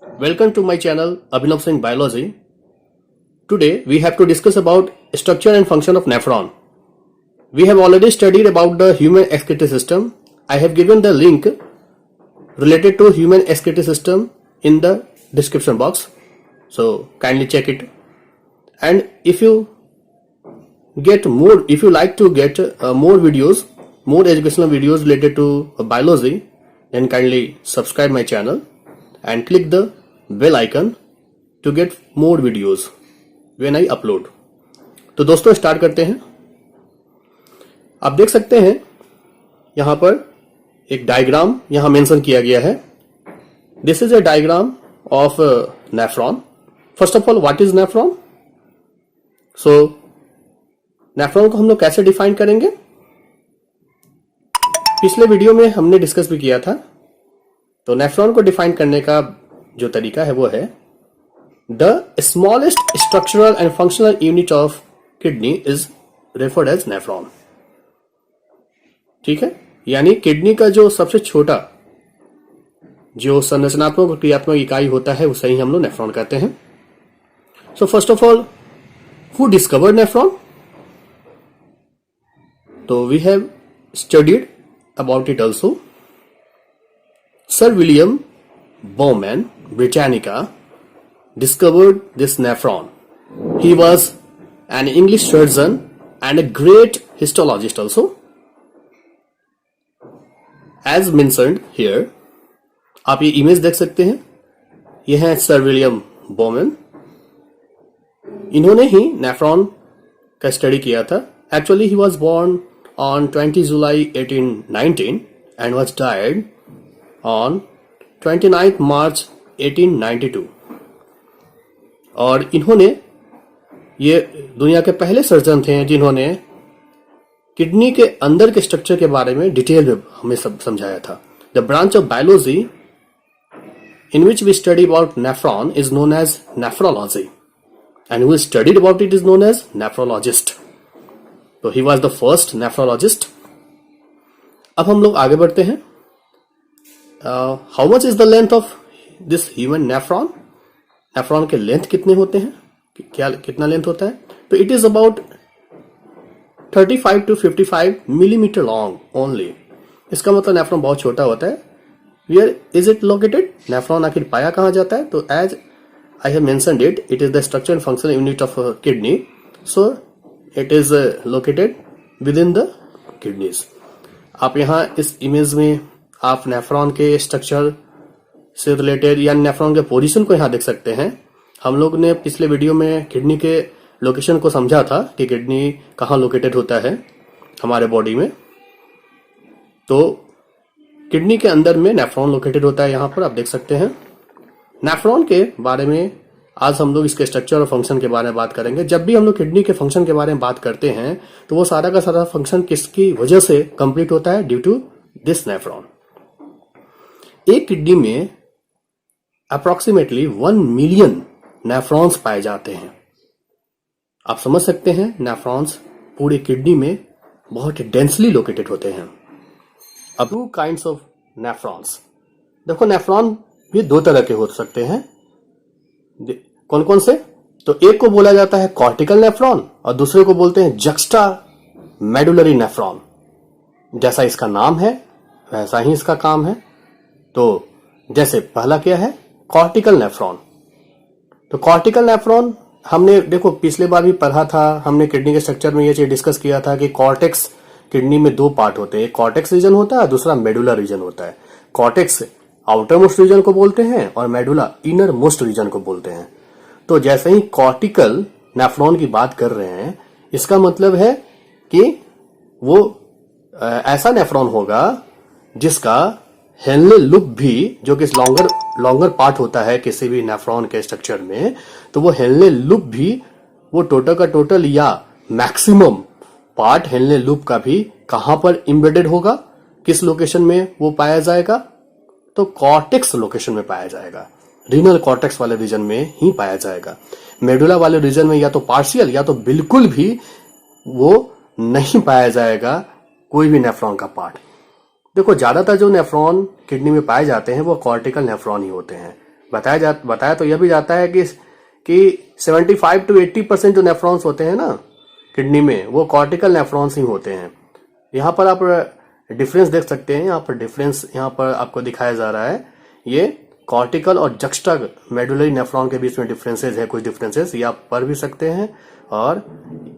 Welcome to my channel Abhinav Singh Biology. Today we have to discuss about structure and function of nephron. We have already studied about the human excretory system. I have given the link related to human excretory system in the description box. So kindly check it. And if you like to get more educational videos related to biology, then kindly subscribe my channel and click the bell icon to get more videos when I upload. तो दोस्तों start करते हैं। आप देख सकते हैं यहां पर एक डायग्राम यहां मेंशन किया गया है। This is a diagram of nephron. First of all what is nephron? So nephron को हम लोग कैसे डिफाइन करेंगे? पिछले वीडियो में हमने डिस्कस भी किया था। तो नेफ्रॉन को डिफाइन करने का जो तरीका है वो है the smallest structural and functional unit of kidney is referred as nephron. ठीक है, यानी किडनी का जो सबसे छोटा जो संरचनात्मक और क्रियात्मक इकाई होता है उसे ही हम लोग नेफ्रॉन कहते हैं। So first of all who discovered nephron? तो we have studied about it also. Sir William Bowman, Britannica, discovered this nephron. He was an English surgeon and a great histologist also. As mentioned here, आप ये image देख सकते हैं, ये है sir William Boman. इन्होंने ही nephron का स्टडी किया था। Actually he was born on 20 July 1819 and was died on 29 March 1892। और इन्होंने ये दुनिया के पहले सर्जन थे जिन्होंने किडनी के अंदर के स्ट्रक्चर के बारे में डिटेल में हमें सब समझाया था। The branch of biology in which we study about nephron is known as nephrology and who studied about it is known as nephrologist. तो he was the first nephrologist. अब हम लोग आगे बढ़ते हैं। How much is the length of this human nephron? Nephron के length कितने होते हैं, क्या कितना लेंथ होता है? तो it is about 35 to 55 millimetre long only. इसका मतलब नेफ्रॉन बहुत छोटा होता है। Where is it located? Nephron आखिर पाया कहां जाता है? तो as I have mentioned it is the structure and functional unit of kidney. So it is located within the kidneys. आप यहां इस इमेज में आप नेफ्रॉन के स्ट्रक्चर से रिलेटेड या नेफ्रॉन के पोजीशन को यहां देख सकते हैं। हम लोग ने पिछले वीडियो में किडनी के लोकेशन को समझा था कि किडनी कहां लोकेटेड होता है हमारे बॉडी में। तो किडनी के अंदर में नेफ्रॉन लोकेटेड होता है, यहां पर आप देख सकते हैं। नेफ्रॉन के बारे में आज हम लोग इसके स्ट्रक्चर और फंक्शन के बारे में बात करेंगे। जब भी हम लोग किडनी के फंक्शन के बारे में बात करते हैं तो वो सारा का सारा फंक्शन किसकी वजह से कंप्लीट होता है? Due to this nephron. एक किडनी में अप्रोक्सीमेटली 1 मिलियन नेफ्रॉन्स पाए जाते हैं। आप समझ सकते हैं नेफ्रॉन्स पूरी किडनी में बहुत डेंसली लोकेटेड होते हैं। अब 2 काइंड्स ऑफ नेफ्रॉन्स। देखो नेफ्रॉन भी 2 तरह के हो सकते हैं। कौन कौन से? तो एक को बोला जाता है कॉर्टिकल नेफ्रॉन और दूसरे को बोलते हैं जक्स्टा मेडुलरी नेफ्रॉन। जैसा इसका नाम है वैसा ही इसका काम है। तो जैसे पहला क्या है? Cortical nephron. तो कॉर्टिकल नेफ्रॉन हमने देखो पिछले बार भी पढ़ा था, हमने किडनी के स्ट्रक्चर में ये चीज डिस्कस किया था कि कॉर्टेक्स किडनी में 2 पार्ट होते हैं। एक कॉर्टेक्स रीजन होता है, दूसरा मेडुला रीजन होता है। कॉर्टेक्स आउटर मोस्ट रीजन को बोलते हैं और मेडुला इनर मोस्ट रीजन को बोलते हैं। तो जैसे ही कॉर्टिकल नेफ्रॉन की बात कर रहे हैं, इसका मतलब है कि वो ऐसा नेफ्रॉन होगा जिसका हेनले लूप भी, जो कि लॉन्गर पार्ट होता है किसी भी नेफ्रॉन के स्ट्रक्चर में, तो वो हेनले लूप भी वो टोटल का टोटल या मैक्सिमम पार्ट हेनले लूप का भी कहां पर एम्बेडेड होगा, किस लोकेशन में वो पाया जाएगा? तो कॉर्टेक्स लोकेशन में पाया जाएगा। रीनल कॉर्टेक्स वाले रीजन में ही पाया जाएगा। मेडुला वाले रीजन में या तो पार्शियल या तो बिल्कुल भी वो नहीं पाया जाएगा कोई भी नेफ्रॉन का पार्ट। देखो ज्यादातर जो नेफ्रॉन किडनी में पाए जाते हैं वो कॉर्टिकल नेफ्रॉन ही होते हैं। बताया तो यह भी जाता है कि 75 to 80% जो नेफ्रॉन्स होते हैं ना किडनी में, वो कॉर्टिकल नेफ्रॉन्स ही होते हैं। यहाँ पर आप डिफरेंस देख सकते हैं, यहाँ पर डिफरेंस यहाँ पर आपको दिखाया जा रहा है। ये कॉर्टिकल और जक्स्टा मेडुलरी नेफ्रॉन के बीच में डिफरेंसेस है, कुछ डिफरेंसेस ये आप पढ़ भी सकते हैं और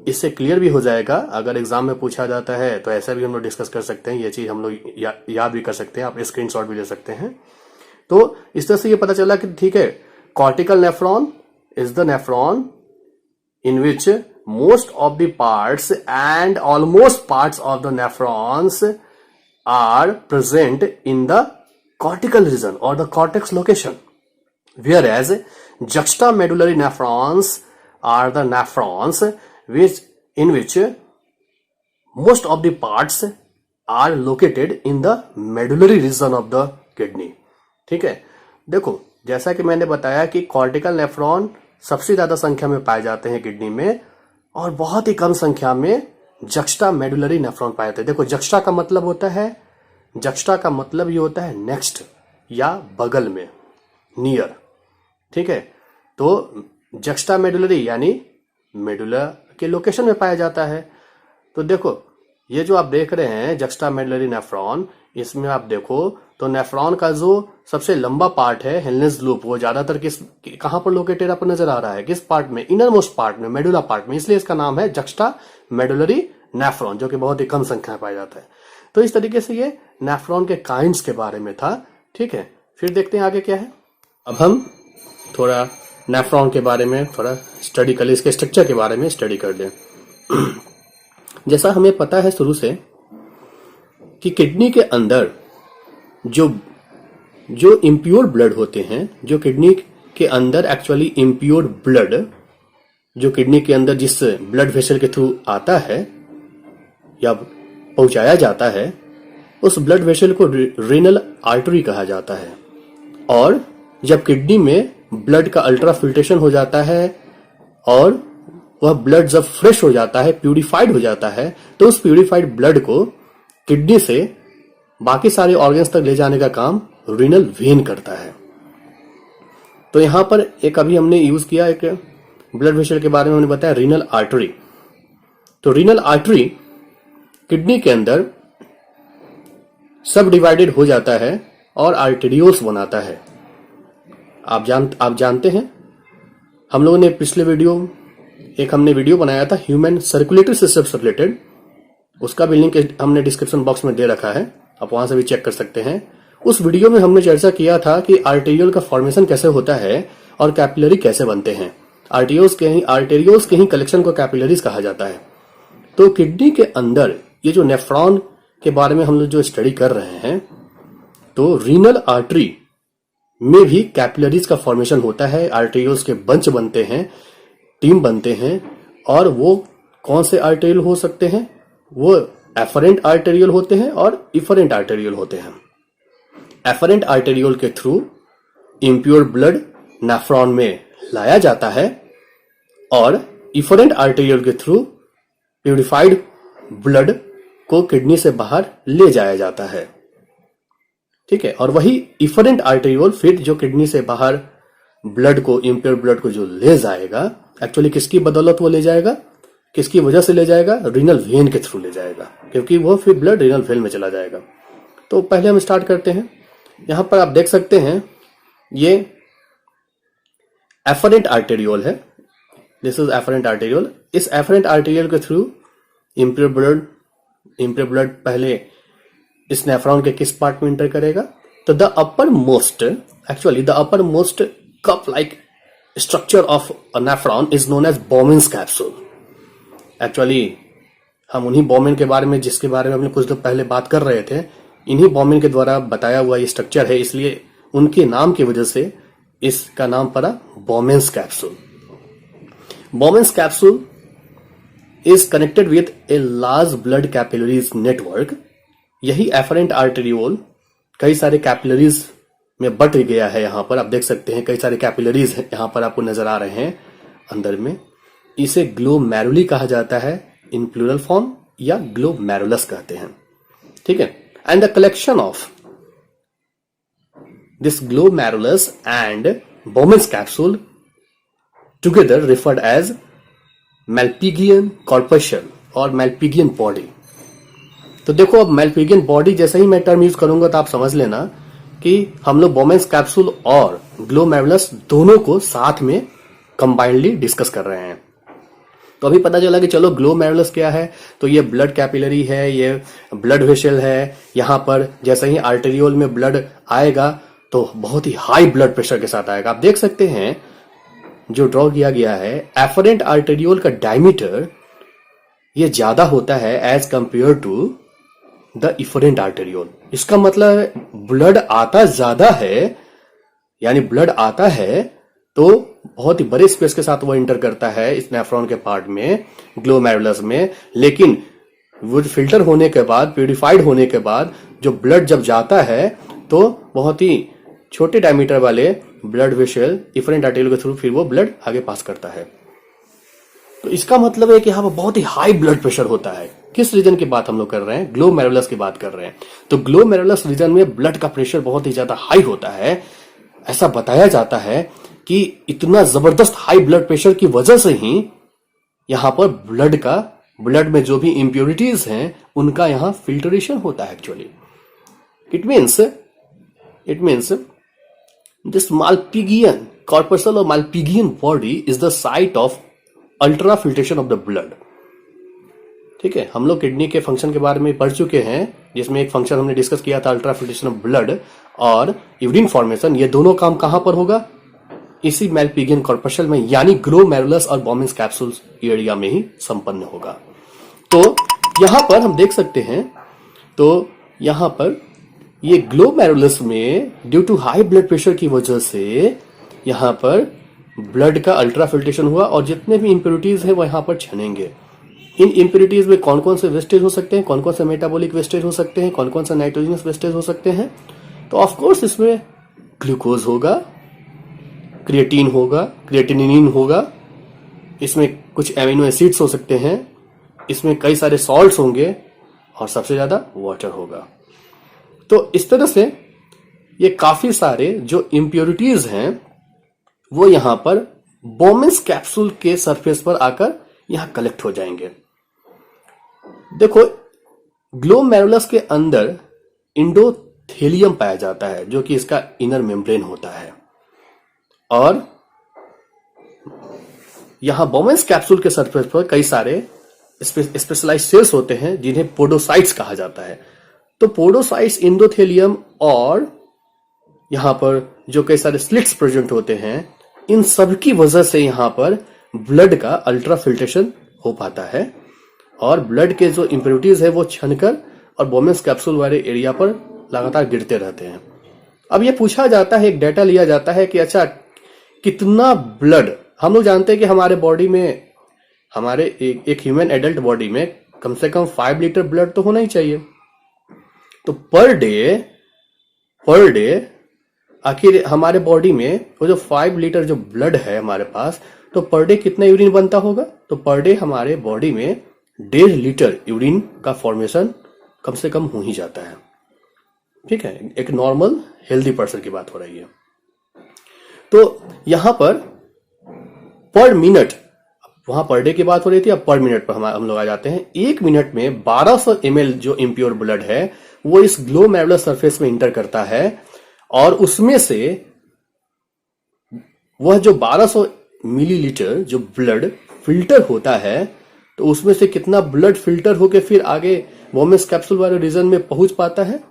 इससे क्लियर भी हो जाएगा। अगर एग्जाम में पूछा जाता है तो ऐसा भी हम लोग डिस्कस कर सकते हैं, ये चीज हम लोग याद भी कर सकते हैं, आप स्क्रीनशॉट भी ले सकते हैं। तो इस तरह से ये पता चला कि ठीक है, cortical nephron is the nephron in which most of the parts and almost parts of the nephrons are present in the cortical region or the cortex location, whereas juxtamedullary nephrons are the nephrons in which most of the parts are located in the medullary region of the kidney। ठीक है, देखो जैसा कि मैंने बताया कि cortical nephron सबसे ज्यादा संख्या में पाए जाते हैं किडनी में और बहुत ही कम संख्या में जक्स्टा मेडुलरी नेफ्रॉन पाए जाते हैं। देखो जक्स्टा का मतलब होता है, जक्स्टा का मतलब ये होता है नेक्स्ट या बगल में, नियर। ठीक है, तो जक्स्टा मेडुलरी यानी मेडुला के लोकेशन में पाया जाता है। तो देखो ये जो आप देख रहे हैं जक्स्टा मेडुलरी नेफ्रॉन, इसमें आप देखो तो नेफ्रॉन का जो सबसे लंबा पार्ट है हेलनेस लूप, वो ज्यादातर कहां पर लोकेटेड आपको नजर आ रहा है, किस पार्ट में, इनर मोस्ट पार्ट में, मेडुला पार्ट में, इसलिए इसका नाम है जक्स्टा मेडुलरी नेफ्रॉन, जो कि बहुत ही कम संख्या में पाया जाता है। तो इस तरीके से ये नेफ्रॉन के काइंड्स के बारे में था। ठीक है, फिर देखते हैं आगे क्या है। अब हम थोड़ा नेफ्रॉन के बारे में थोड़ा स्टडी कर ले, इसके स्ट्रक्चर के बारे में स्टडी कर लें। जैसा हमें पता है शुरू से कि किडनी के अंदर जो इम्प्योर ब्लड होते हैं, जो किडनी के अंदर एक्चुअली इम्प्योर ब्लड जो किडनी के अंदर जिस ब्लड वेसल के थ्रू आता है या पहुंचाया जाता है, उस ब्लड वेसल को रीनल आर्टरी कहा जाता है। और जब किडनी में ब्लड का अल्ट्रा फिल्ट्रेशन हो जाता है और वह ब्लड जब फ्रेश हो जाता है, प्यूरिफाइड हो जाता है, तो उस प्यूरिफाइड ब्लड को किडनी से बाकी सारे ऑर्गन्स तक ले जाने का काम रीनल वेन करता है। तो यहां पर एक अभी हमने यूज किया एक ब्लड वेसल के बारे में, हमने बताया रीनल आर्टरी। तो रीनल आर्टरी किडनी के अंदर सब डिवाइडेड हो जाता है और आर्टेरियोल्स बनाता है। आप जानते हैं, हम लोगों ने पिछले हमने वीडियो बनाया था ह्यूमन सर्कुलेटरी सिस्टम से रिलेटेड, उसका भी लिंक हमने डिस्क्रिप्शन बॉक्स में दे रखा है, आप वहां से भी चेक कर सकते हैं। उस वीडियो में हमने चर्चा किया था कि आर्टेरियोल का फॉर्मेशन कैसे होता है और कैपिलरी कैसे बनते हैं। आर्टेरियोल्स के ही कलेक्शन को कैपिलरीज कहा जाता है। तो किडनी के अंदर ये जो नेफ्रॉन के बारे में हम लोग जो स्टडी कर रहे हैं, तो रीनल आर्टरी में भी कैपिलरीज का फॉर्मेशन होता है, आर्टेरियोल्स के बंच बनते हैं, टीम बनते हैं। और वो कौन से आर्टेरियल हो सकते हैं, वो एफरेंट आर्टेरियल होते हैं और इफरेंट आर्टेरियल होते हैं। एफरेंट आर्टेरियल के थ्रू इम्प्योर ब्लड नेफ्रॉन में लाया जाता है और इफरेंट आर्टेरियल के थ्रू प्यूरिफाइड ब्लड को किडनी से बाहर ले जाया जाता है। ठीक है, और वही इफरेंट आर्टेरियल फिर जो किडनी से बाहर ब्लड को, इम्प्योर ब्लड को जो ले जाएगा, एक्चुअली किसकी बदौलत वो ले जाएगा, किसकी वजह से ले जाएगा, रीनल वेन के थ्रू ले जाएगा, क्योंकि वो फिर ब्लड रीनल वेन में चला जाएगा। तो पहले हम स्टार्ट करते हैं। यहां पर आप देख सकते हैं ये एफरेंट आर्टेरियल है, दिस इज एफरेंट आर्टेरियल। इस एफरेंट आर्टेरियल के थ्रू इम्प्योर ब्लड पहले इस नेफ्रॉन के किस पार्ट में इंटर करेगा, तो the uppermost cup like structure of a nephron is known as Bowman's capsule. Actually हम उन्हीं बोमेन के बारे में, जिसके बारे में हमने कुछ देर पहले बात कर रहे थे, इन्हीं बोमेन के द्वारा बताया हुआ ये स्ट्रक्चर है, इसलिए उनके नाम की वजह से इसका नाम पड़ा Bowman's capsule. Bowman's capsule is connected with a large blood capillaries network. यही एफरेंट आर्टेरियोल कई सारे कैपिलरीज में बट गया है। यहां पर आप देख सकते हैं कई सारे कैपिलरीज यहां पर आपको नजर आ रहे हैं अंदर में। इसे ग्लोमेरुली कहा जाता है इन प्लूरल फॉर्म, या ग्लोमेरुलस कहते हैं। ठीक है, and the collection of this glomerulus and Bowman's capsule together referred as Malpighian corpuscle और मेल्पिगियन बॉडी। तो देखो, अब मेल्पिगियन बॉडी जैसे ही मैं टर्म यूज करूंगा तो आप समझ लेना कि हम लोग बोमेंस कैप्सूल और ग्लोमेरुलस दोनों को साथ में कंबाइंडली डिस्कस कर रहे हैं। तो अभी पता चला कि चलो ग्लोमेरुलस क्या है, तो ये ब्लड कैपिलरी है, ये ब्लड वेसल है। यहां पर जैसे ही आर्टेरियोल में ब्लड आएगा तो बहुत ही हाई ब्लड प्रेशर के साथ आएगा। आप देख सकते हैं जो ड्रॉ किया गया है, एफरेंट आर्टेरियोल का डायमीटर ये ज्यादा होता है as compare to the efferent arteriole. इसका मतलब ब्लड आता ज्यादा है, यानी ब्लड आता है तो बहुत ही बड़े स्पेस के साथ वो इंटर करता है इस नेफ्रॉन के पार्ट में, ग्लोमेरुलस में। लेकिन वो फिल्टर होने के बाद, प्यूरिफाइड होने के बाद जो ब्लड जब जाता है तो बहुत ही छोटे डायमीटर वाले ब्लड वेसल इफरेंट आर्टेरियोल के थ्रू फिर वो ब्लड आगे पास करता है। तो इसका मतलब है कि यहाँ पर बहुत ही हाई ब्लड प्रेशर होता है। किस रीजन की बात हम लोग कर रहे हैं? ग्लोमेरुलस की बात कर रहे हैं। तो ग्लोमेरुलस रीजन में ब्लड का प्रेशर बहुत ही ज्यादा हाई होता है। ऐसा बताया जाता है कि इतना जबरदस्त हाई ब्लड प्रेशर की वजह से ही यहां पर ब्लड में जो भी इंप्योरिटीज हैं उनका यहां फिल्टरेशन होता है। Actually it means this Malpighian corpuscle और Malpighian body is the site of ultra filtration of the blood. ठीक है, हम लोग किडनी के फंक्शन के बारे में पढ़ चुके हैं, जिसमें एक फंक्शन हमने डिस्कस किया था अल्ट्रा फिल्ट्रेशन ऑफ ब्लड और यूरिन फॉर्मेशन। ये दोनों काम कहां पर होगा? इसी मेल्पिगियन कॉर्पसल में, यानी ग्लोमेरुलस और बोमेंस कैप्सूल्स एरिया में ही संपन्न होगा। तो यहां पर हम देख सकते हैं, तो यहां पर ये ग्लोमेरुलस में due to high blood pressure की वजह से यहां पर ब्लड का अल्ट्रा फिल्ट्रेशन हुआ और जितने भी इंप्योरिटीज है वो यहां पर छनेंगे। इन इंप्योरिटीज में कौन कौन से वेस्टेज हो सकते हैं, कौन कौन से मेटाबॉलिक वेस्टेज हो सकते हैं, कौन कौन से नाइट्रोजनस वेस्टेज हो सकते हैं? तो ऑफ कोर्स इसमें ग्लूकोज होगा, क्रिएटिन होगा, क्रिएटिनिन होगा, इसमें कुछ एमिनो एसिड्स हो सकते हैं, इसमें कई सारे सॉल्ट्स होंगे और सबसे ज्यादा वाटर होगा। तो इस तरह से ये काफी सारे जो इंप्योरिटीज हैं वो यहां पर बोमेंस कैप्सूल के सरफेस पर आकर यहां कलेक्ट हो जाएंगे। देखो, ग्लोमेरुलस के अंदर इंडोथेलियम पाया जाता है जो कि इसका इनर मेम्ब्रेन होता है, और यहां बोमेंस कैप्सूल के सरफेस पर कई सारे स्पेशलाइज्ड सेल्स होते हैं जिन्हें पोडोसाइट्स कहा जाता है। तो पोडोसाइट्स, इंडोथेलियम और यहां पर जो कई सारे स्लिट्स प्रेजेंट होते हैं, इन सब की वजह से यहां पर ब्लड का अल्ट्रा फिल्ट्रेशन हो पाता है और ब्लड के जो इंप्योरिटीज है वो छनकर और बोमेंस कैप्सूल वाले एरिया पर लगातार गिरते रहते हैं। अब ये पूछा जाता है, एक डेटा लिया जाता है कि अच्छा कितना ब्लड, हम लोग जानते हैं कि हमारे बॉडी में, हमारे एक ह्यूमन एडल्ट बॉडी में कम से कम 5 लीटर ब्लड तो होना ही चाहिए। तो पर डे आखिर हमारे बॉडी में वो जो 5 लीटर जो ब्लड है हमारे पास, तो पर डे कितना यूरिन बनता होगा? तो पर डे हमारे बॉडी में 1.5 लीटर यूरिन का फॉर्मेशन कम से कम हो ही जाता है। ठीक है, एक नॉर्मल हेल्दी पर्सन की बात हो रही है। तो यहां पर मिनट, वहां पर डे की बात हो रही थी, अब पर मिनट पर हम लोग आ जाते हैं। 1 मिनट में 1200 ml जो इम्प्योर ब्लड है वो इस ग्लोमेरुलस सरफेस में इंटर करता है, और उसमें से वह जो 1200 मिलीलीटर जो ब्लड फिल्टर होता है, तो उसमें से कितना ब्लड फिल्टर होकर फिर आगे बोमेंस कैप्सूल वाले रीजन में पहुंच पाता है?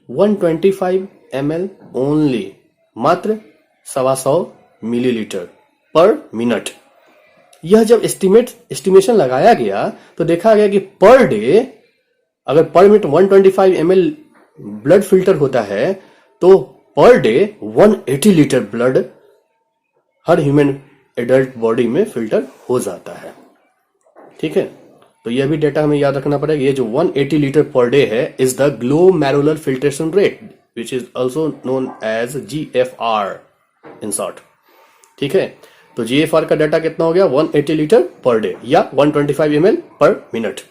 125 ml ओनली, मात्र 125 मिलीलीटर पर मिनट। यह जब एस्टिमेशन लगाया गया तो देखा गया कि पर डे अगर पर मिनट 125 ml ब्लड फिल्टर होता है तो पर डे 180 लीटर ब्लड हर ह्यूमन एडल्ट बॉडी में फिल्टर हो जाता है। ठीक है, तो यह भी डेटा हमें याद रखना पड़ेगा। ये जो 180 लीटर पर डे है is the glomerular filtration rate, which is also known as GFR in short. ठीक है, तो GFR का डाटा कितना हो गया? 180 लीटर पर डे या 125 ml पर मिनट।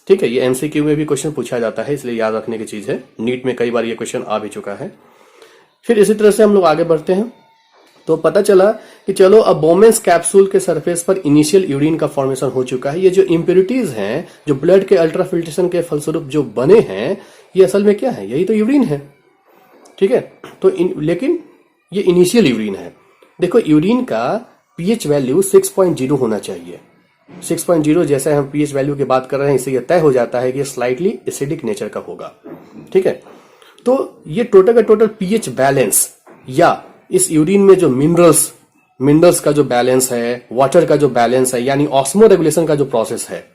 ठीक है, ये MCQ में भी क्वेश्चन पूछा जाता है, इसलिए याद रखने की चीज है। नीट में कई बार ये क्वेश्चन आ भी चुका है। फिर इसी तरह से हम लोग आगे बढ़ते हैं। तो पता चला कि चलो अब बोमेंस कैप्सूल के सरफेस पर इनिशियल यूरिन का फॉर्मेशन हो चुका है। ये जो इम्प्योरिटीज हैं, जो ब्लड के अल्ट्राफिल्ट्रेशन के फलस्वरूप जो बने हैं, ये असल में क्या है? यही तो यूरिन है, ठीक है। तो लेकिन ये इनिशियल यूरिन है। देखो, यूरिन का पीएच वैल्यू 6.0 होना चाहिए। 6.0 जैसे हम पीएच वैल्यू की बात कर रहे हैं, इससे यह तय हो जाता है कि स्लाइटली एसिडिक नेचर का होगा, ठीक है। तो ये टोटल का टोटल पीएच बैलेंस या इस यूरिन में जो मिनरल्स का जो बैलेंस है, वाटर का जो बैलेंस है, यानी ऑस्मो रेगुलेशन का जो प्रोसेस है,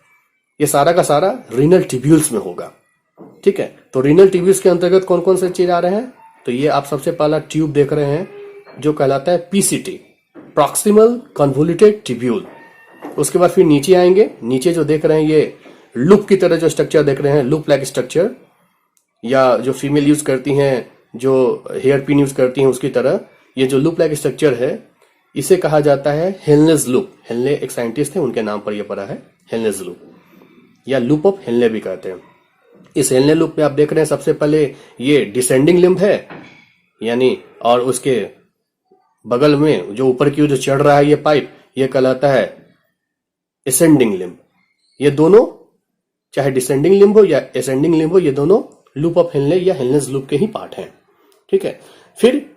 ये सारा का सारा रीनल ट्यूब्यूल्स में होगा, ठीक है। तो रीनल ट्यूब्यूल्स के अंतर्गत कौन कौन से चीज आ रहे हैं? तो ये आप सबसे पहला ट्यूब देख रहे हैं जो कहलाता है पीसीटी, प्रॉक्सिमल कन्वोल्यूटेड ट्यूब्यूल। उसके बाद फिर नीचे आएंगे, नीचे जो देख रहे हैं ये लूप की तरह जो स्ट्रक्चर देख रहे हैं, लूप लाइक स्ट्रक्चर, या जो फीमेल यूज करती हैं, जो हेयर पिन यूज करती हैं उसकी तरह ये जो लूप लाइक स्ट्रक्चर है, इसे कहा जाता है हेनलेज लूप। हेनले एक साइंटिस्ट थे, उनके नाम पर यह पड़ा है हेनलेज लूप, या लूप ऑफ हेनले भी कहते हैं। इस हेनले लूप में आप देख रहे हैं सबसे पहले ये डिसेंडिंग लिम्ब है, यानी, और उसके बगल में जो ऊपर की ओर जो चढ़ रहा है ये पाइप, ये कहलाता है असेंडिंग लिम्ब। ये दोनों, चाहे डिसेंडिंग लिम्ब हो या असेंडिंग लिम्ब हो, ये दोनों लूप ऑफ हेनले या हेनलेज लूप के ही पार्ट हैं, ठीक है। फिर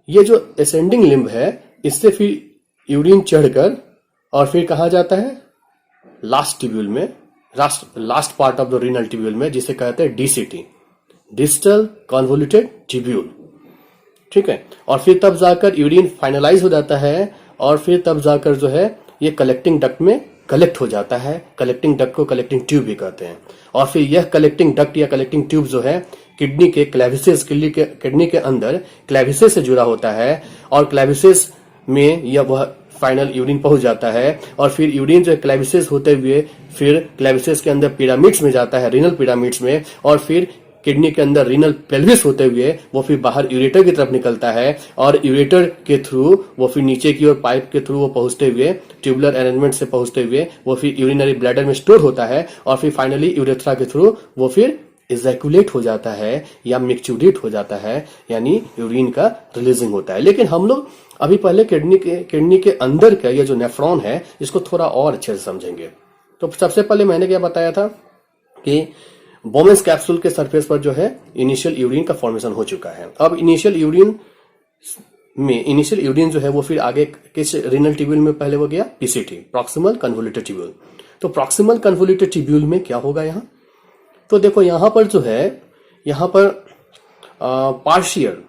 ये जो असेंडिंग लिम्ब है, इससे फिर यूरिन चढ़कर और फिर कहा जाता है लास्ट ट्यूब्यूल में, last part of the renal tubule में, जिसे कहते हैं डीसीटी, डिस्टल कन्वोल्यूटेड ट्यूब्यूल, ठीक है। और फिर तब जाकर यूरिन फाइनलाइज हो जाता है और फिर तब जाकर जो है ये कलेक्टिंग डक्ट में कलेक्ट हो जाता है। कलेक्टिंग डक्ट को कलेक्टिंग ट्यूब भी कहते हैं। और फिर यह कलेक्टिंग डक्ट या कलेक्टिंग ट्यूब जो है किडनी के क्लेविसेस, किडनी के अंदर क्लेविसेस से जुड़ा होता है और क्लेविसेस में यह वह फाइनल यूरिन पहुंच जाता है। और फिर यूरिन जो क्लेविसेस होते हुए फिर क्लेविसेस के अंदर पिरामिड्स में जाता है, रीनल पिरामिड्स में, और फिर किडनी के अंदर रीनल पेल्विस होते हुए वो फिर बाहर यूरेटर की तरफ निकलता है और यूरेटर के थ्रू वो फिर नीचे की ओर पाइप के थ्रू वो पहुंचते हुए, ट्यूबुलर अरेंजमेंट से पहुंचते हुए वो फिर यूरिनरी ब्लैडर में स्टोर होता है और फिर फाइनली यूरेथ्रा के थ्रू वो फिर इजैकुलेट हो जाता है या मिक्चुरेट हो जाता है, यानी यूरिन का रिलीजिंग होता है। लेकिन हम लोग अभी पहले किडनी के अंदर का ये जो नेफ्रॉन है इसको थोड़ा और अच्छे से समझेंगे। तो सबसे पहले मैंने क्या बताया था कि बोमेंस कैप्सूल के सरफेस पर जो है इनिशियल यूरिन का फॉर्मेशन हो चुका है। अब इनिशियल यूरिन जो है वो फिर आगे किस रीनल ट्यूब्यूल में पहले हो गया? PCT, proximal convoluted tubule. तो प्रॉक्सिमल कन्वोल्यूटेड ट्यूब्यूल में क्या होगा यहां? तो देखो यहां पर जो है, यहां पर पार्शियल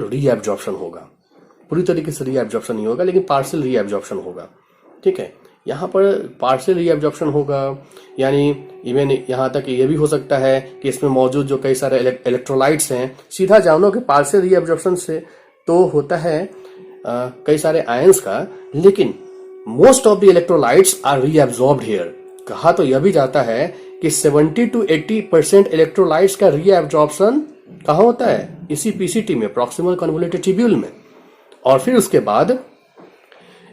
रीएब्जॉर्प्शन होगा। पूरी तरीके से रीएब्जॉर्प्शन नहीं होगा लेकिन पार्शियल रीएब्जॉर्प्शन होगा, ठीक है। यहाँ पर पार्शियल रीएब्जॉर्प्शन होगा, यानी इवन यहाँ तक ये भी हो सकता है कि इसमें मौजूद जो कई सारे इलेक्ट्रोलाइट्स हैं, सीधा जानो कि पार्शियल रीएब्जॉर्प्शन से तो होता है कई सारे आयंस का, लेकिन most of the electrolytes are reabsorbed here. कहा तो यह भी जाता है कि 70 to 80% इलेक्ट्रोलाइट्स का रीएब्जॉर्प्शन कहाँ होता है? इसी पीसीटी में, प्रॉक्सिमल कन्वोल्यूटेड ट्यूब्यूल में। और फिर उसके बाद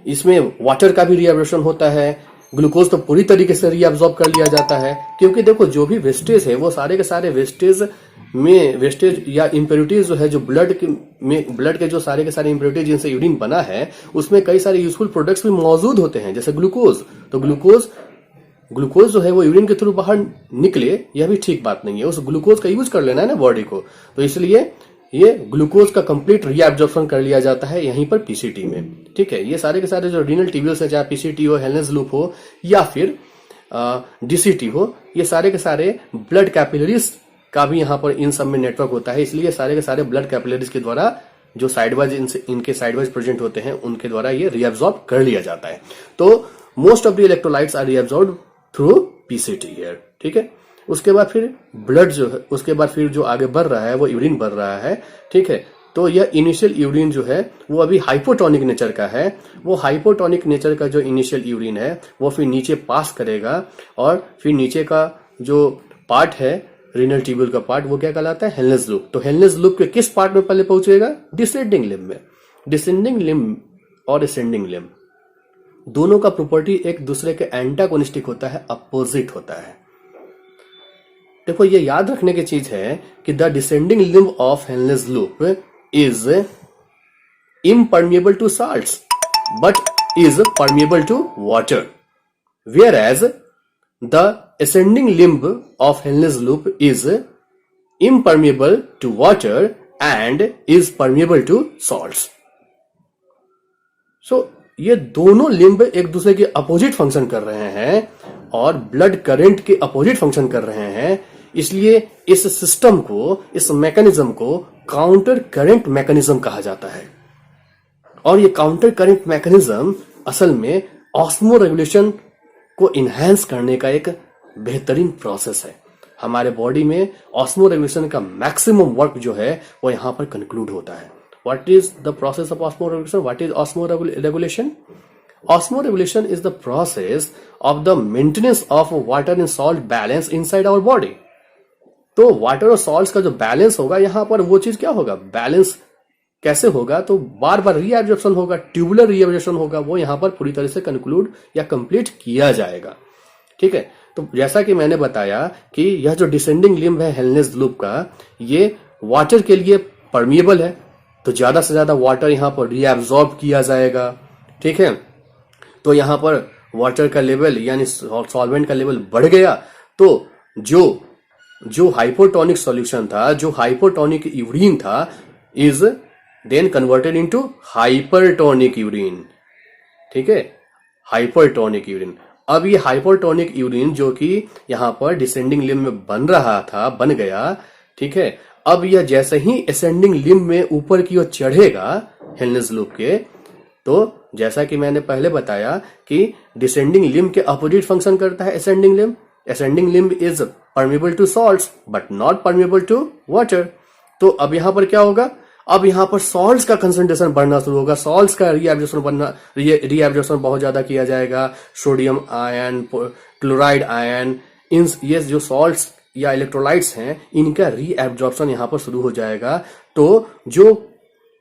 इसमें वाटर का भी रीएब्जॉर्प्शन होता है। ग्लूकोज तो पूरी तरीके से रीअब्सॉर्ब कर लिया जाता है, क्योंकि देखो जो भी वेस्टेज है वो सारे के सारे वेस्टेज या इम्प्योरिटीज जो है, जो ब्लड के जो सारे के सारे इम्प्योरिटीज जिनसे यूरिन बना है, उसमें कई सारे यूजफुल प्रोडक्ट्स भी मौजूद होते हैं, जैसे ग्लूकोज। तो ग्लूकोज जो है वो यूरिन के थ्रू बाहर निकले, यह भी ठीक बात नहीं है। उस ग्लूकोज का यूज कर लेना है ना बॉडी को, तो इसलिए ये ग्लूकोज का कंप्लीट रीअब्जॉर्प्शन कर लिया जाता है यहीं पर पीसीटी में, ठीक है। ये सारे के सारे जो रीनल ट्यूब्यूल्स है, चाहे पीसीटी हो, हेनलेज लूप हो या फिर डीसीटी हो, ये सारे के सारे ब्लड कैपिलरीज का भी यहाँ पर इन सब में नेटवर्क होता है। इसलिए सारे के सारे ब्लड कैपिलरीज के द्वारा जो साइडवाइज इनके साइडवाइज प्रेजेंट होते हैं, उनके द्वारा ये रीअब्सॉर्ब कर लिया जाता है। तो most of the electrolytes are reabsorbed through PCT here, ठीक है। उसके बाद फिर ब्लड जो है, उसके बाद फिर जो आगे बढ़ रहा है वो यूरिन बढ़ रहा है, ठीक है। तो यह इनिशियल यूरिन जो है वो अभी हाइपोटोनिक नेचर का है। वो हाइपोटोनिक नेचर का जो इनिशियल यूरिन है वो फिर नीचे पास करेगा और फिर नीचे का जो पार्ट है रीनल ट्यूब्यूल का पार्ट, वो क्या कहलाता है? Henle's loop. तो हेनलेज लूप के किस पार्ट में पहले पहुंचेगा? डिसेंडिंग लिम्ब में। डिसेंडिंग लिम्ब और असेंडिंग लिम्ब दोनों का प्रॉपर्टी एक दूसरे के एंटागोनिस्टिक होता है, अपोजिट होता है। देखो ये याद रखने की चीज है कि द डिसेंडिंग लिम्ब ऑफ हेलनेस loop is impermeable to salts but is permeable to water, whereas the ascending limb of Henle's loop is impermeable to water and is permeable to salts. So ये दोनों limb एक दूसरे के opposite function कर रहे हैं और ब्लड करंट के अपोजिट फंक्शन कर रहे हैं, इसलिए इस सिस्टम को, इस मैकेनिज्म को काउंटर करंट मैकेनिज्म कहा जाता है। और ये काउंटर करंट मैकेनिज्म असल में ऑस्मो रेगुलेशन को इनहेंस करने का एक बेहतरीन प्रोसेस है। हमारे बॉडी में ऑस्मो रेगुलेशन का मैक्सिमम वर्क जो है वो यहां पर कंक्लूड होता है। What is the process of osmoregulation? What is osmoregulation? Osmoregulation is the process of the maintenance of water and salt balance inside our body. तो water और salt का जो बैलेंस होगा यहां पर, वो चीज क्या होगा? बैलेंस कैसे होगा? तो बार बार रीएब्जॉर्प्शन होगा, ट्यूबुलर रीएब्जॉर्प्शन होगा, वो यहां पर पूरी तरह से कंक्लूड या कंप्लीट किया जाएगा। ठीक है, तो जैसा कि मैंने बताया कि यह जो डिसेंडिंग लिम्ब है हेलनेस लूप का, ये वाटर के लिए परमिएबल है, तो ज्यादा से ज्यादा वाटर यहां पर रीएब्जॉर्ब किया जाएगा। ठीक है, तो यहां पर वाटर का लेवल यानी सॉल्वेंट का लेवल बढ़ गया, तो जो हाइपोटोनिक सॉल्यूशन था, जो हाइपोटोनिक यूरिन था, is then converted into hypertonic urine. ठीक है, हाइपरटोनिक यूरिन। अब ये हाइपरटोनिक यूरिन जो कि यहां पर डिसेंडिंग लिम्ब में बन रहा था, बन गया। ठीक है, अब यह जैसे ही असेंडिंग लिम्ब में ऊपर की ओर चढ़ेगा हेलनेस लूप के, तो जैसा कि मैंने पहले बताया कि डिसेंडिंग लिम्ब के अपोजिट फंक्शन करता है ascending limb. Ascending limb is permeable to salts but not permeable to water. तो अब यहां पर क्या होगा? अब यहां पर सॉल्ट्स का कंसंट्रेशन बढ़ना शुरू होगा, सॉल्ट्स का रीएब्जॉर्प्शन बहुत ज्यादा किया जाएगा। सोडियम आयन, क्लोराइड आयन, इन ये जो सॉल्ट्स या इलेक्ट्रोलाइट्स हैं, इनका रीएब्जॉर्प्शन यहां पर शुरू हो जाएगा। तो जो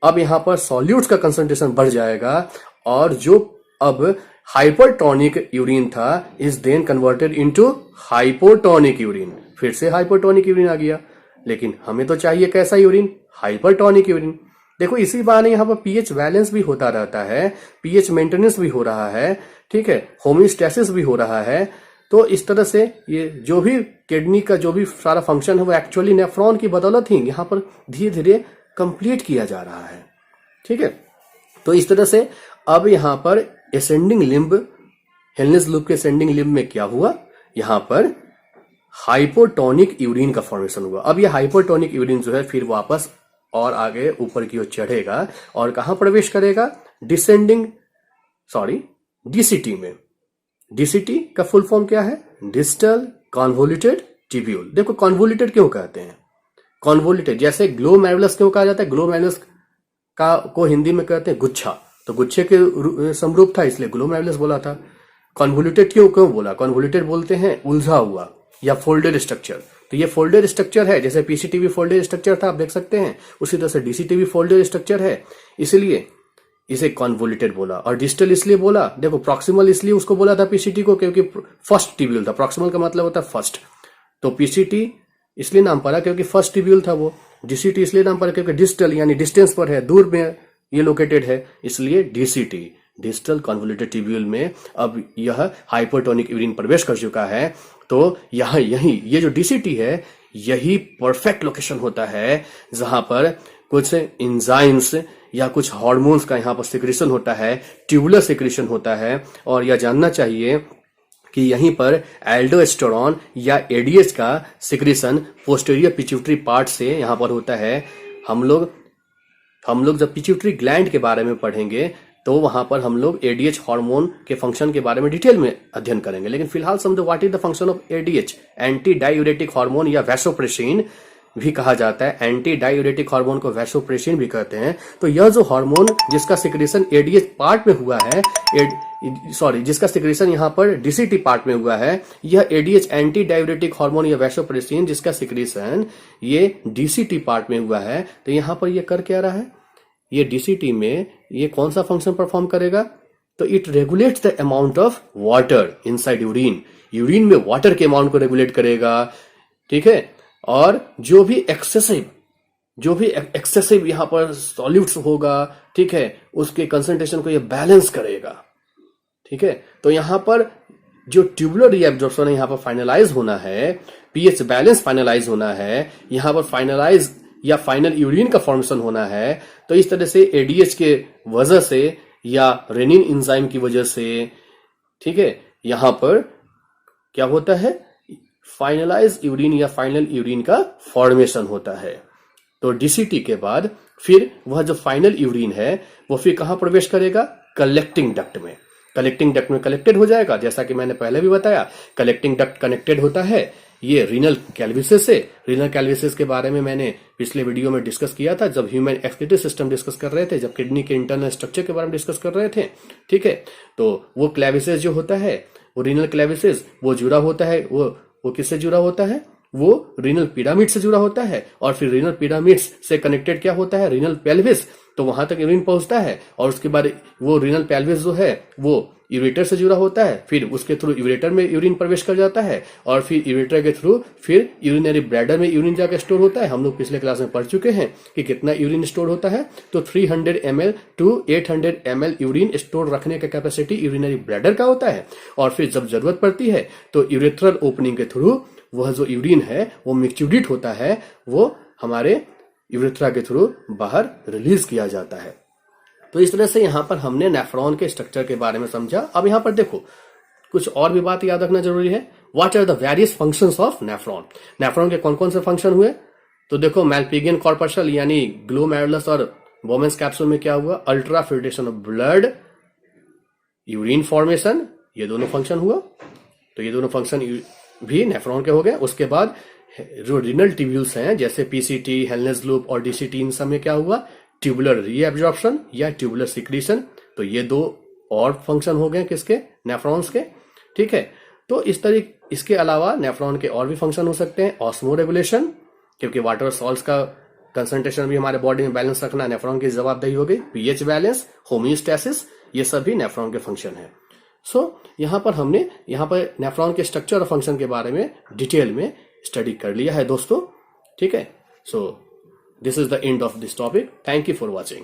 अब यहां पर सॉल्यूट्स का कंसंट्रेशन बढ़ जाएगा और जो अब हाइपरटोनिक यूरिन था is then converted into hypotonic urine. फिर से हाइपोटोनिक यूरिन आ गया, लेकिन हमें तो चाहिए कैसा यूरिन? Hypertonic urine. देखो इसी बहाने यहाँ पर पीएच बैलेंस भी होता रहता है, पीएच मेंटेनेंस भी हो रहा है। ठीक है, होमियोस्टेसिस भी हो रहा है। तो इस तरह से ये जो भी किडनी का जो भी सारा फंक्शन है वो एक्चुअली नेफ्रॉन की बदौलत ही यहाँ पर धीरे धीरे कंप्लीट किया जा रहा है। ठीक है, तो इस तरह से अब यहाँ पर असेंडिंग लिम्ब, हेलनेस लूप के असेंडिंग लिम्ब में क्या हुआ? यहाँ पर हाइपोटोनिक यूरिन का फॉर्मेशन हुआ। अब ये हाइपोटोनिक यूरिन जो है फिर वापस और आगे ऊपर की ओर चढ़ेगा और कहां प्रवेश करेगा? डीसीटी में। डीसीटी का फुल फॉर्म क्या है? Distal convoluted tubule. देखो कॉन्वोल्यूटेड क्यों कहते हैं? कॉन्वोल्यूटेड जैसे ग्लोमेरुलस क्यों कहा जाता है? ग्लोमेरुलस का को हिंदी में कहते हैं गुच्छा, तो गुच्छे के समरूप था इसलिए ग्लोमेरुलस बोला था। कॉन्वोल्यूटेड क्यों बोला? कॉन्वोल्यूटेड बोलते हैं उलझा हुआ या फोल्डेड स्ट्रक्चर। तो ये फोल्डेड स्ट्रक्चर है, जैसे पीसीटीवी फोल्डेड स्ट्रक्चर था आप देख सकते हैं, उसी तरह से डीसीटीवी फोल्डेड स्ट्रक्चर है, इसलिए इसे कॉन्वोल्यूटेड बोला। और डिस्टल इसलिए बोला, देखो प्रॉक्सिमल इसलिए उसको बोला था पीसीटी को क्योंकि फर्स्ट टिब्यूल था। प्रॉक्सिमल का मतलब होता है फर्स्ट, तो पीसीटी इसलिए नाम पड़ा क्योंकि फर्स्ट टिब्यूल था वो। डीसीटी इसलिए नाम पड़ा क्योंकि डिस्टल यानी डिस्टेंस पर है, दूर में ये लोकेटेड है, इसलिए डीसीटी, डिस्टल कॉन्वोल्यूटेड ट्यूब्यूल में अब यह हाइपरटोनिक यूरिन प्रवेश कर चुका है। तो यहां ये जो डीसीटी है यही परफेक्ट लोकेशन होता है जहां पर कुछ एंजाइम्स या कुछ हार्मोन्स का यहां पर सिक्रेशन होता है, ट्यूबुलर सिक्रेशन होता है। और यह जानना चाहिए कि यहीं पर एल्डोस्टेरोन या एडीएच का सिक्रेशन पोस्टीरियर पिट्यूटरी पार्ट से यहां पर होता है। हम लोग जब पिट्यूटरी ग्लैंड के बारे में पढ़ेंगे तो वहां पर हम लोग एडीएच हार्मोन के फंक्शन के बारे में डिटेल में अध्ययन करेंगे, लेकिन फिलहाल समझो what is the function of ADH. Anti diuretic hormone या वैसोप्रेसिन भी कहा जाता है, एंटी डायूरेटिक हार्मोन को वैसोप्रेसिन भी कहते हैं। तो यह जो हार्मोन जिसका सिक्रेशन एडीएच पार्ट में हुआ है, जिसका सिक्रेशन यहां पर डीसीटी पार्ट में हुआ है, यह एडीएच एंटी डायूरेटिक हार्मोन या वैसोप्रेसिन जिसका सिक्रेशन ये डीसीटी पार्ट में हुआ है। तो यहां पर यह कर क्या रहा है? ये डीसीटी में ये कौन सा फंक्शन परफॉर्म करेगा? तो it regulates the amount of water inside urine. Urine में वाटर के अमाउंट को रेगुलेट करेगा, ठीक है। और जो भी एक्सेसिव यहां पर सॉल्यूट्स होगा, ठीक है, उसके कंसंट्रेशन को ये बैलेंस करेगा, ठीक है। तो यहां पर जो ट्यूबुलर रीएब्जॉर्प्शन है यहां पर फाइनलाइज होना है, पीएच बैलेंस फाइनलाइज होना है, यहां पर फाइनलाइज या फाइनल यूरिन का फॉर्मेशन होना है। तो इस तरह से एडीएच के वजह से या रेनिन एंजाइम की वजह से, ठीक है, यहां पर क्या होता है, फाइनलाइज यूरिन या फाइनल यूरिन का फॉर्मेशन होता है। तो डीसीटी के बाद फिर वह जो फाइनल यूरिन है वो फिर कहां प्रवेश करेगा, कलेक्टिंग डक्ट में। कलेक्टिंग डक्ट में कलेक्टेड हो जाएगा। जैसा कि मैंने पहले भी बताया, कलेक्टिंग डक्ट कनेक्टेड होता है ये रीनल कैल्विसेस से। रीनल कैल्विसेस के बारे में मैंने पिछले वीडियो में डिस्कस किया था, जब ह्यूमन एक्सक्रीटरी सिस्टम डिस्कस कर रहे थे, जब किडनी के इंटरनल स्ट्रक्चर के बारे में डिस्कस कर रहे थे, ठीक है। तो वो क्लेविसेस जो होता है, वो रीनल क्लेविसेस, वो जुड़ा होता है, वो किससे जुड़ा होता है, वो रीनल पिरामिड से जुड़ा होता है। और फिर रीनल पिरामिड से कनेक्टेड क्या होता है, रीनल पेल्विस। तो वहां तक यूरिन पहुंचता है और उसके बाद वो रीनल पेल्विस जो है वो यूरेटर से जुड़ा होता है, फिर उसके थ्रू यूरेटर में यूरिन प्रवेश कर जाता है और फिर यूरेटर के थ्रू फिर यूरिनरी ब्लैडर में यूरिन जाकर स्टोर होता है। हम लोग पिछले क्लास में पढ़ चुके हैं कि कितना यूरिन स्टोर होता है। तो 300 ml to 800 ml urine store रखने का कैपेसिटी यूरिनरी ब्लैडर का होता है। और फिर जब जरूरत पड़ती है तो यूरेथ्रल ओपनिंग के थ्रू वह जो यूरिन है वो मिक्सुडेट होता है, वो हमारे यूरेथ्रा के थ्रू बाहर रिलीज किया जाता है। तो इस तरह से यहां पर हमने नेफ्रॉन के स्ट्रक्चर के बारे में समझा। अब यहां पर देखो कुछ और भी बात याद रखना जरूरी है। What are the various functions of nephron. Nephron के कौन कौन से फंक्शन हुए, तो देखो मैल्पिगियन कॉर्पस्कल यानी ग्लोमेरुलस और बोमेंस कैप्सूल में क्या हुआ, ultra filtration of blood, urine formation, ये दोनों फंक्शन हुआ। तो ये दोनों फंक्शन भी नेफ्रॉन के हो गए। उसके बाद जो रीनल ट्यूब्यूल्स हैं जैसे पीसीटी, हेलनेस लूप और डीसीटी, इन सब में क्या हुआ, ट्यूबुलर रीएब्जॉर्प्शन या ट्यूबुलर सिक्रीशन। तो ये दो और फंक्शन हो गए किसके, नेफ्रॉन्स के, ठीक है। तो इसके अलावा नेफ्रॉन के और भी फंक्शन हो सकते हैं, ऑस्मो रेगुलेशन, क्योंकि वाटर सॉल्ट्स का कंसंट्रेशन भी हमारे बॉडी में बैलेंस रखना नेफ्रॉन की जवाबदेही हो गई, पीएच बैलेंस, होमियोस्टेसिस, ये सभी नेफ्रॉन के फंक्शन है। यहां पर नेफ्रॉन के स्ट्रक्चर और फंक्शन के बारे में डिटेल में स्टडी कर लिया है दोस्तों, ठीक है। This is the end of this topic. Thank you for watching.